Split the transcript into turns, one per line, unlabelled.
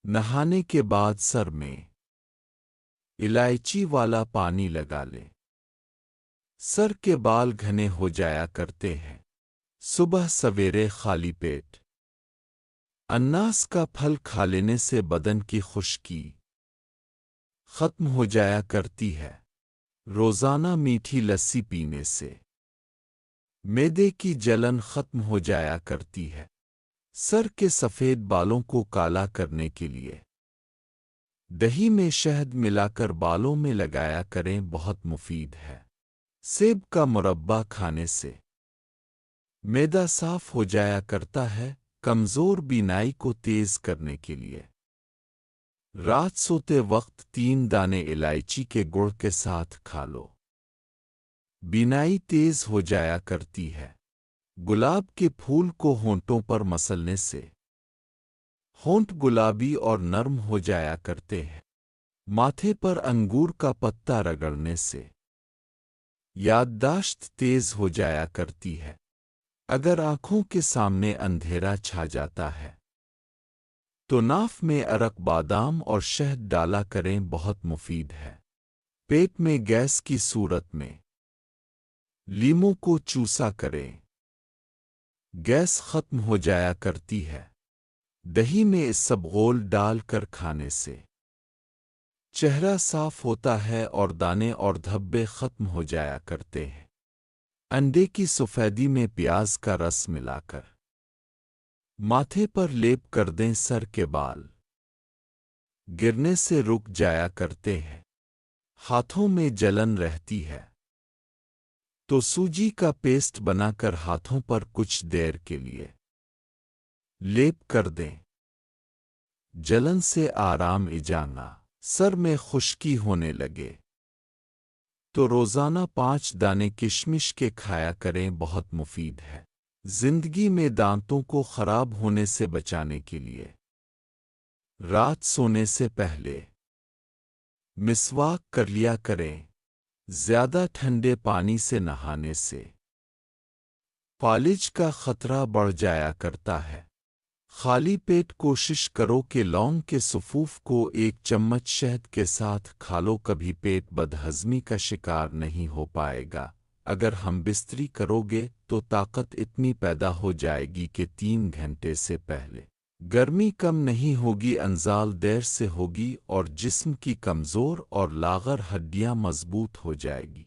نہانے کے بعد سر میں الائچی والا پانی لگا لیں۔ سر کے بال گھنے ہو جایا کرتے ہیں۔ صبح سویرے خالی پیٹ اناس کا پھل کھا لینے سے بدن کی خشکی ختم ہو جایا کرتی ہے۔ روزانہ میٹھی لسی پینے سے معدے کی جلن ختم ہو جایا کرتی ہے۔ سر کے سفید بالوں کو کالا کرنے کے لیے دہی میں شہد ملا کر بالوں میں لگایا کریں، بہت مفید ہے۔ سیب کا مربع کھانے سے معدہ صاف ہو جایا کرتا ہے۔ کمزور بینائی کو تیز کرنے کے لیے رات سوتے وقت 3 دانے الائچی کے گڑ کے ساتھ کھا لو، بینائی تیز ہو جایا کرتی ہے۔ گلاب کے پھول کو ہونٹوں پر مسلنے سے ہونٹ گلابی اور نرم ہو جایا کرتے ہیں۔ ماتھے پر انگور کا پتا رگڑنے سے یادداشت تیز ہو جایا کرتی ہے۔ اگر آنکھوں کے سامنے اندھیرا چھا جاتا ہے تو ناف میں ارق بادام اور شہد ڈالا کریں، بہت مفید ہے۔ پیٹ میں گیس کی صورت میں لیموں کو چوسا کریں، گیس ختم ہو جایا کرتی ہے۔ دہی میں اسبغول ڈال کر کھانے سے چہرہ صاف ہوتا ہے اور دانے اور دھبے ختم ہو جایا کرتے ہیں۔ انڈے کی سفیدی میں پیاز کا رس ملا کر ماتھے پر لیپ کر دیں، سر کے بال گرنے سے رک جایا کرتے ہیں۔ ہاتھوں میں جلن رہتی ہے تو سوجی کا پیسٹ بنا کر ہاتھوں پر کچھ دیر کے لیے لیپ کر دیں، جلن سے آرام ایجانا۔ سر میں خشکی ہونے لگے تو روزانہ 5 دانے کشمش کے کھایا کریں، بہت مفید ہے۔ زندگی میں دانتوں کو خراب ہونے سے بچانے کے لیے رات سونے سے پہلے مسواک کر لیا کریں۔ زیادہ ٹھنڈے پانی سے نہانے سے فالج کا خطرہ بڑھ جایا کرتا ہے۔ خالی پیٹ کوشش کرو کہ لونگ کے سفوف کو 1 چمچ شہد کے ساتھ کھا لو، کبھی پیٹ بدہضمی کا شکار نہیں ہو پائے گا۔ اگر ہم بستری کرو گے تو طاقت اتنی پیدا ہو جائے گی کہ 3 گھنٹے سے پہلے گرمی کم نہیں ہوگی، انزال دیر سے ہوگی اور جسم کی کمزور اور لاغر ہڈیاں مضبوط ہو جائے گی۔